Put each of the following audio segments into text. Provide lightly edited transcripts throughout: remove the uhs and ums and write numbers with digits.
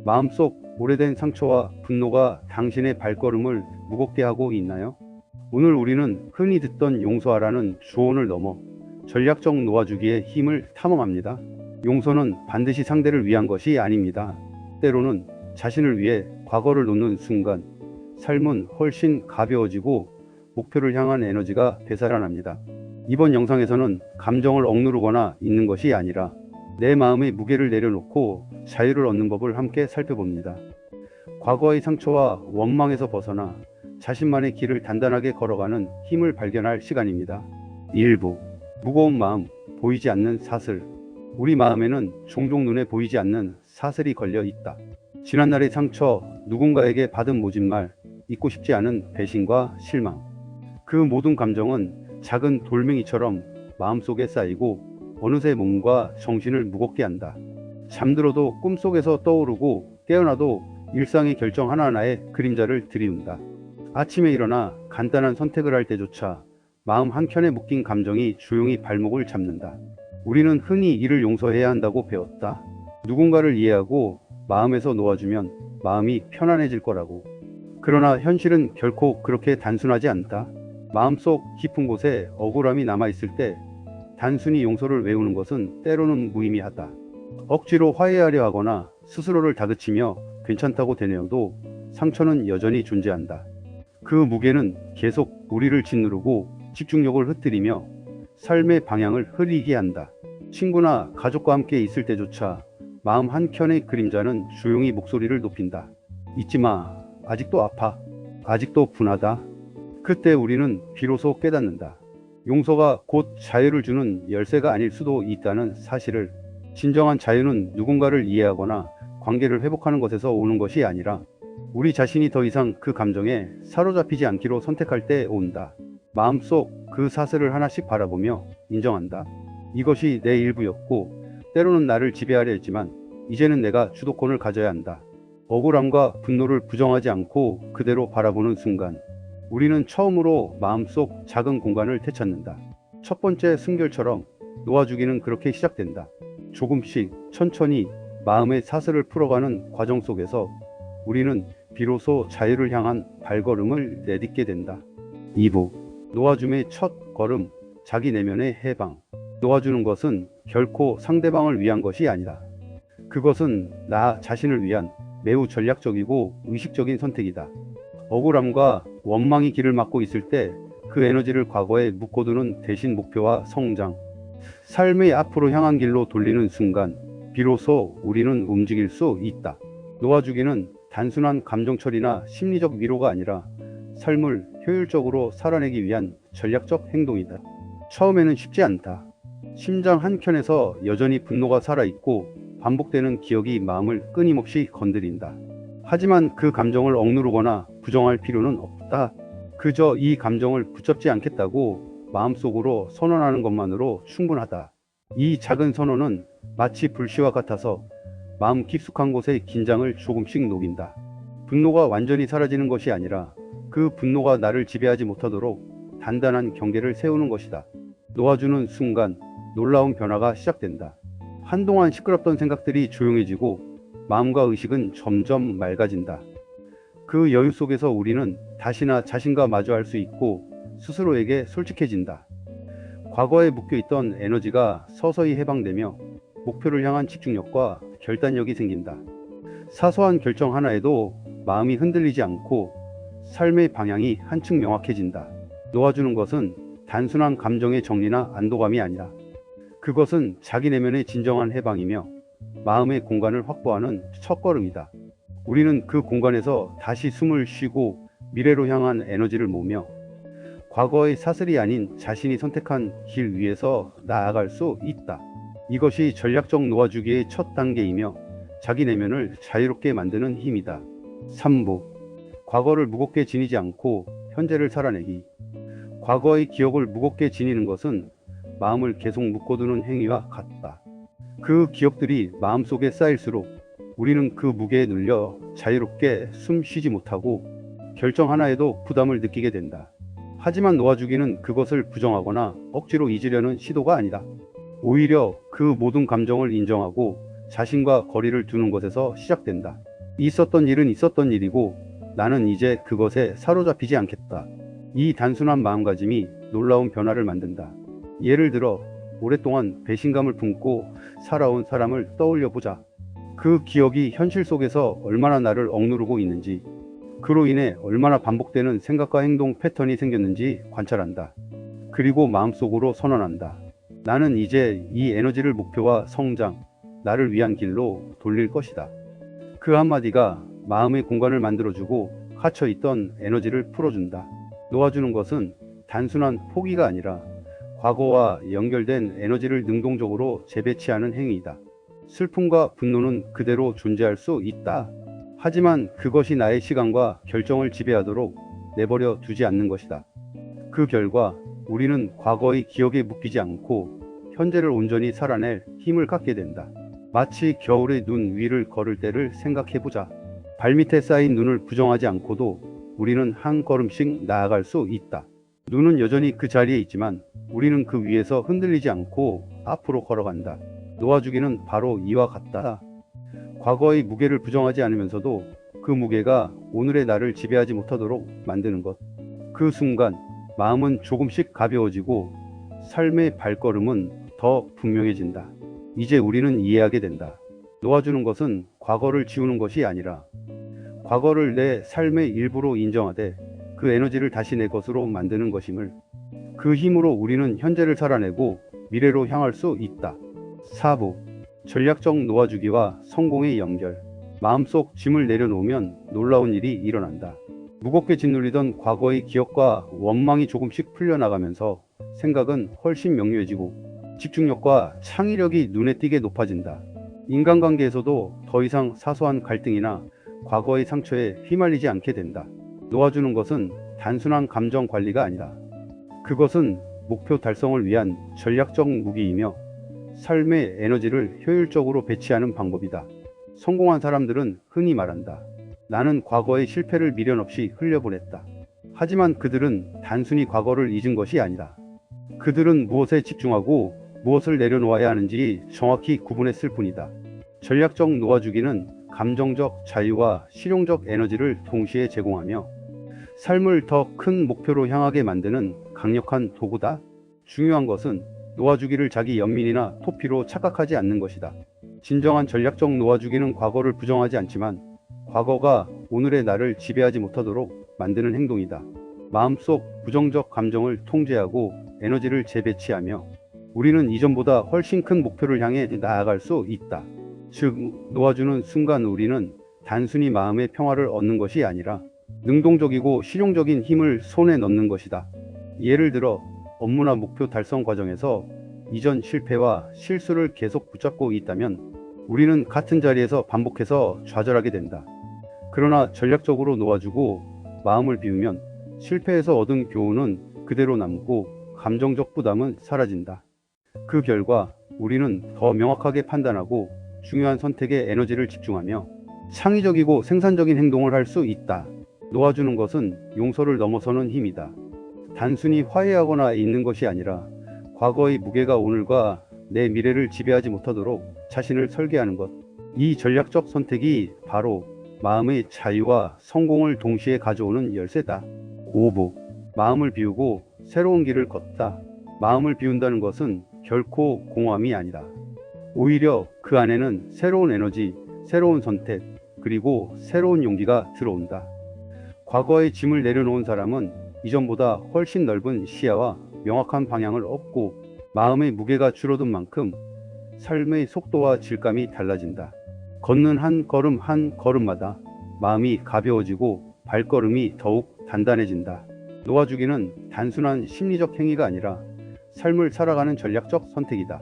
마음속 오래된 상처와 분노가 당신의 발걸음을 무겁게 하고 있나요? 오늘 우리는 흔히 듣던 용서하라는 조언을 넘어 전략적 놓아주기의 힘을 탐험합니다. 용서는 반드시 상대를 위한 것이 아닙니다. 때로는 자신을 위해 과거를 놓는 순간 삶은 훨씬 가벼워지고 목표를 향한 에너지가 되살아납니다. 이번 영상에서는 감정을 억누르거나 있는 것이 아니라 내 마음의 무게를 내려놓고 자유를 얻는 법을 함께 살펴봅니다. 과거의 상처와 원망에서 벗어나 자신만의 길을 단단하게 걸어가는 힘을 발견할 시간입니다. 1부 무거운 마음, 보이지 않는 사슬. 우리 마음에는 종종 눈에 보이지 않는 사슬이 걸려 있다. 지난날의 상처, 누군가에게 받은 모진말, 잊고 싶지 않은 배신과 실망. 그 모든 감정은 작은 돌멩이처럼 마음속에 쌓이고 어느새 몸과 정신을 무겁게 한다. 잠들어도 꿈속에서 떠오르고 깨어나도 일상의 결정 하나하나에 그림자를 들이운다. 아침에 일어나 간단한 선택을 할 때조차 마음 한켠에 묶인 감정이 조용히 발목을 잡는다. 우리는 흔히 이를 용서해야 한다고 배웠다. 누군가를 이해하고 마음에서 놓아주면 마음이 편안해질 거라고. 그러나 현실은 결코 그렇게 단순하지 않다. 마음속 깊은 곳에 억울함이 남아있을 때 단순히 용서를 외우는 것은 때로는 무의미하다. 억지로 화해하려 하거나 스스로를 다그치며 괜찮다고 되뇌어도 상처는 여전히 존재한다. 그 무게는 계속 우리를 짓누르고 집중력을 흩뜨리며 삶의 방향을 흐리게 한다. 친구나 가족과 함께 있을 때조차 마음 한켠의 그림자는 조용히 목소리를 높인다. 잊지 마. 아직도 아파. 아직도 분하다. 그때 우리는 비로소 깨닫는다. 용서가 곧 자유를 주는 열쇠가 아닐 수도 있다는 사실을. 진정한 자유는 누군가를 이해하거나 관계를 회복하는 것에서 오는 것이 아니라 우리 자신이 더 이상 그 감정에 사로잡히지 않기로 선택할 때 온다. 마음속 그 사슬을 하나씩 바라보며 인정한다. 이것이 내 일부였고 때로는 나를 지배하려 했지만 이제는 내가 주도권을 가져야 한다. 억울함과 분노를 부정하지 않고 그대로 바라보는 순간 우리는 처음으로 마음속 작은 공간을 되찾는다. 첫 번째 순결처럼 놓아주기는 그렇게 시작된다. 조금씩 천천히 마음의 사슬을 풀어가는 과정 속에서 우리는 비로소 자유를 향한 발걸음을 내딛게 된다. 2부 놓아줌의 첫 걸음, 자기 내면의 해방. 놓아주는 것은 결코 상대방을 위한 것이 아니다. 그것은 나 자신을 위한 매우 전략적이고 의식적인 선택이다. 억울함과 원망이 길을 막고 있을 때 그 에너지를 과거에 묶어두는 대신 목표와 성장, 삶의 앞으로 향한 길로 돌리는 순간 비로소 우리는 움직일 수 있다. 놓아주기는 단순한 감정 처리나 심리적 위로가 아니라 삶을 효율적으로 살아내기 위한 전략적 행동이다. 처음에는 쉽지 않다. 심장 한켠에서 여전히 분노가 살아있고 반복되는 기억이 마음을 끊임없이 건드린다. 하지만 그 감정을 억누르거나 부정할 필요는 없다. 그저 이 감정을 붙잡지 않겠다고 마음속으로 선언하는 것만으로 충분하다. 이 작은 선언은 마치 불씨와 같아서 마음 깊숙한 곳의 긴장을 조금씩 녹인다. 분노가 완전히 사라지는 것이 아니라 그 분노가 나를 지배하지 못하도록 단단한 경계를 세우는 것이다. 놓아주는 순간 놀라운 변화가 시작된다. 한동안 시끄럽던 생각들이 조용해지고 마음과 의식은 점점 맑아진다. 그 여유 속에서 우리는 다시나 자신과 마주할 수 있고 스스로에게 솔직해진다. 과거에 묶여있던 에너지가 서서히 해방되며 목표를 향한 집중력과 결단력이 생긴다. 사소한 결정 하나에도 마음이 흔들리지 않고 삶의 방향이 한층 명확해진다. 놓아주는 것은 단순한 감정의 정리나 안도감이 아니라 그것은 자기 내면의 진정한 해방이며 마음의 공간을 확보하는 첫걸음이다. 우리는 그 공간에서 다시 숨을 쉬고 미래로 향한 에너지를 모으며 과거의 사슬이 아닌 자신이 선택한 길 위에서 나아갈 수 있다. 이것이 전략적 놓아주기의 첫 단계이며 자기 내면을 자유롭게 만드는 힘이다. 3부 과거를 무겁게 지니지 않고 현재를 살아내기. 과거의 기억을 무겁게 지니는 것은 마음을 계속 묶어두는 행위와 같다. 그 기억들이 마음속에 쌓일수록 우리는 그 무게에 눌려 자유롭게 숨 쉬지 못하고 결정 하나에도 부담을 느끼게 된다. 하지만 놓아주기는 그것을 부정하거나 억지로 잊으려는 시도가 아니다. 오히려 그 모든 감정을 인정하고 자신과 거리를 두는 것에서 시작된다. 있었던 일은 있었던 일이고 나는 이제 그것에 사로잡히지 않겠다. 이 단순한 마음가짐이 놀라운 변화를 만든다. 예를 들어 오랫동안 배신감을 품고 살아온 사람을 떠올려 보자. 그 기억이 현실 속에서 얼마나 나를 억누르고 있는지, 그로 인해 얼마나 반복되는 생각과 행동 패턴이 생겼는지 관찰한다. 그리고 마음속으로 선언한다. 나는 이제 이 에너지를 목표와 성장, 나를 위한 길로 돌릴 것이다. 그 한마디가 마음의 공간을 만들어주고 갇혀있던 에너지를 풀어준다. 놓아주는 것은 단순한 포기가 아니라 과거와 연결된 에너지를 능동적으로 재배치하는 행위이다. 슬픔과 분노는 그대로 존재할 수 있다. 하지만 그것이 나의 시간과 결정을 지배하도록 내버려 두지 않는 것이다. 그 결과 우리는 과거의 기억에 묶이지 않고 현재를 온전히 살아낼 힘을 갖게 된다. 마치 겨울의 눈 위를 걸을 때를 생각해보자. 발밑에 쌓인 눈을 부정하지 않고도 우리는 한 걸음씩 나아갈 수 있다. 눈은 여전히 그 자리에 있지만 우리는 그 위에서 흔들리지 않고 앞으로 걸어간다. 놓아주기는 바로 이와 같다. 과거의 무게를 부정하지 않으면서도 그 무게가 오늘의 나를 지배하지 못하도록 만드는 것. 그 순간 마음은 조금씩 가벼워지고 삶의 발걸음은 더 분명해진다. 이제 우리는 이해하게 된다. 놓아주는 것은 과거를 지우는 것이 아니라 과거를 내 삶의 일부로 인정하되 그 에너지를 다시 내 것으로 만드는 것임을. 그 힘으로 우리는 현재를 살아내고 미래로 향할 수 있다. 4부 전략적 놓아주기와 성공의 연결. 마음속 짐을 내려놓으면 놀라운 일이 일어난다. 무겁게 짓눌리던 과거의 기억과 원망이 조금씩 풀려나가면서 생각은 훨씬 명료해지고 집중력과 창의력이 눈에 띄게 높아진다. 인간관계에서도 더 이상 사소한 갈등이나 과거의 상처에 휘말리지 않게 된다. 놓아주는 것은 단순한 감정 관리가 아니라 그것은 목표 달성을 위한 전략적 무기이며 삶의 에너지를 효율적으로 배치하는 방법이다. 성공한 사람들은 흔히 말한다. 나는 과거의 실패를 미련 없이 흘려보냈다. 하지만 그들은 단순히 과거를 잊은 것이 아니다. 그들은 무엇에 집중하고 무엇을 내려놓아야 하는지 정확히 구분했을 뿐이다. 전략적 놓아주기는 감정적 자유와 실용적 에너지를 동시에 제공하며 삶을 더 큰 목표로 향하게 만드는 강력한 도구다. 중요한 것은 놓아주기를 자기 연민이나 토피로 착각하지 않는 것이다. 진정한 전략적 놓아주기는 과거를 부정하지 않지만 과거가 오늘의 나를 지배하지 못하도록 만드는 행동이다. 마음속 부정적 감정을 통제하고 에너지를 재배치하며 우리는 이전보다 훨씬 큰 목표를 향해 나아갈 수 있다. 즉, 놓아주는 순간 우리는 단순히 마음의 평화를 얻는 것이 아니라 능동적이고 실용적인 힘을 손에 넣는 것이다. 예를 들어 업무나 목표 달성 과정에서 이전 실패와 실수를 계속 붙잡고 있다면 우리는 같은 자리에서 반복해서 좌절하게 된다. 그러나 전략적으로 놓아주고 마음을 비우면 실패에서 얻은 교훈은 그대로 남고 감정적 부담은 사라진다. 그 결과 우리는 더 명확하게 판단하고 중요한 선택에 에너지를 집중하며 창의적이고 생산적인 행동을 할 수 있다. 놓아주는 것은 용서를 넘어서는 힘이다. 단순히 화해하거나 잊는 것이 아니라 과거의 무게가 오늘과 내 미래를 지배하지 못하도록 자신을 설계하는 것. 이 전략적 선택이 바로 마음의 자유와 성공을 동시에 가져오는 열쇠다. 5부 마음을 비우고 새로운 길을 걷다. 마음을 비운다는 것은 결코 공허함이 아니다. 오히려 그 안에는 새로운 에너지, 새로운 선택, 그리고 새로운 용기가 들어온다. 과거의 짐을 내려놓은 사람은 이전보다 훨씬 넓은 시야와 명확한 방향을 얻고 마음의 무게가 줄어든 만큼 삶의 속도와 질감이 달라진다. 걷는 한 걸음 한 걸음마다 마음이 가벼워지고 발걸음이 더욱 단단해진다. 놓아주기는 단순한 심리적 행위가 아니라 삶을 살아가는 전략적 선택이다.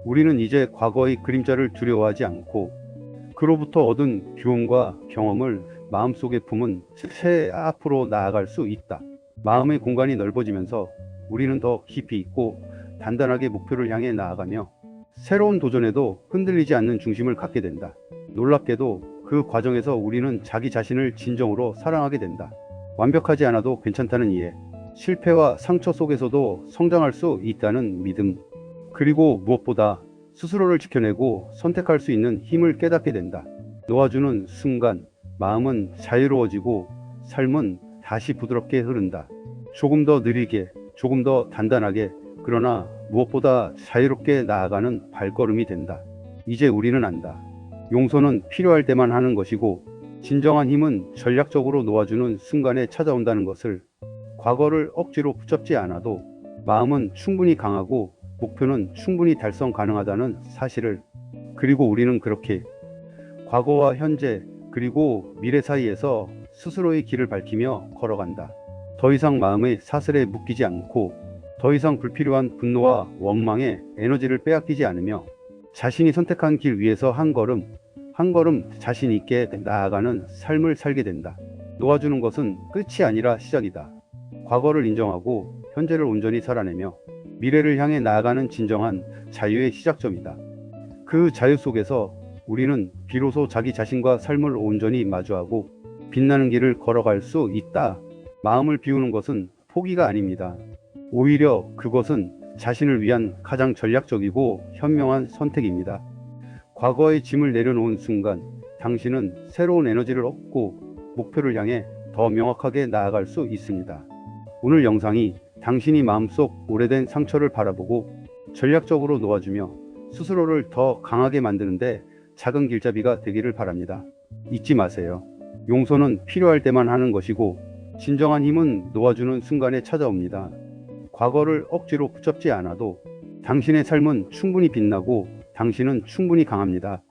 우리는 이제 과거의 그림자를 두려워하지 않고 그로부터 얻은 교훈과 경험을 마음속에 품은 새 앞으로 나아갈 수 있다. 마음의 공간이 넓어지면서 우리는 더 깊이 있고 단단하게 목표를 향해 나아가며 새로운 도전에도 흔들리지 않는 중심을 갖게 된다. 놀랍게도 그 과정에서 우리는 자기 자신을 진정으로 사랑하게 된다. 완벽하지 않아도 괜찮다는 이해, 실패와 상처 속에서도 성장할 수 있다는 믿음, 그리고 무엇보다 스스로를 지켜내고 선택할 수 있는 힘을 깨닫게 된다. 놓아주는 순간 마음은 자유로워지고 삶은 다시 부드럽게 흐른다. 조금 더 느리게, 조금 더 단단하게, 그러나 무엇보다 자유롭게 나아가는 발걸음이 된다. 이제 우리는 안다. 용서는 필요할 때만 하는 것이고 진정한 힘은 전략적으로 놓아주는 순간에 찾아온다는 것을. 과거를 억지로 붙잡지 않아도 마음은 충분히 강하고 목표는 충분히 달성 가능하다는 사실을. 그리고 우리는 그렇게 과거와 현재 그리고 미래 사이에서 스스로의 길을 밝히며 걸어간다. 더 이상 마음의 사슬에 묶이지 않고 더 이상 불필요한 분노와 원망에 에너지를 빼앗기지 않으며 자신이 선택한 길 위에서 한 걸음 한 걸음 자신 있게 나아가는 삶을 살게 된다. 놓아주는 것은 끝이 아니라 시작이다. 과거를 인정하고 현재를 온전히 살아내며 미래를 향해 나아가는 진정한 자유의 시작점이다. 그 자유 속에서 우리는 비로소 자기 자신과 삶을 온전히 마주하고 빛나는 길을 걸어갈 수 있다. 마음을 비우는 것은 포기가 아닙니다. 오히려 그것은 자신을 위한 가장 전략적이고 현명한 선택입니다. 과거의 짐을 내려놓은 순간 당신은 새로운 에너지를 얻고 목표를 향해 더 명확하게 나아갈 수 있습니다. 오늘 영상이 당신이 마음속 오래된 상처를 바라보고 전략적으로 놓아주며 스스로를 더 강하게 만드는데 작은 길잡이가 되기를 바랍니다. 잊지 마세요. 용서는 필요할 때만 하는 것이고 진정한 힘은 놓아주는 순간에 찾아옵니다. 과거를 억지로 붙잡지 않아도 당신의 삶은 충분히 빛나고 당신은 충분히 강합니다.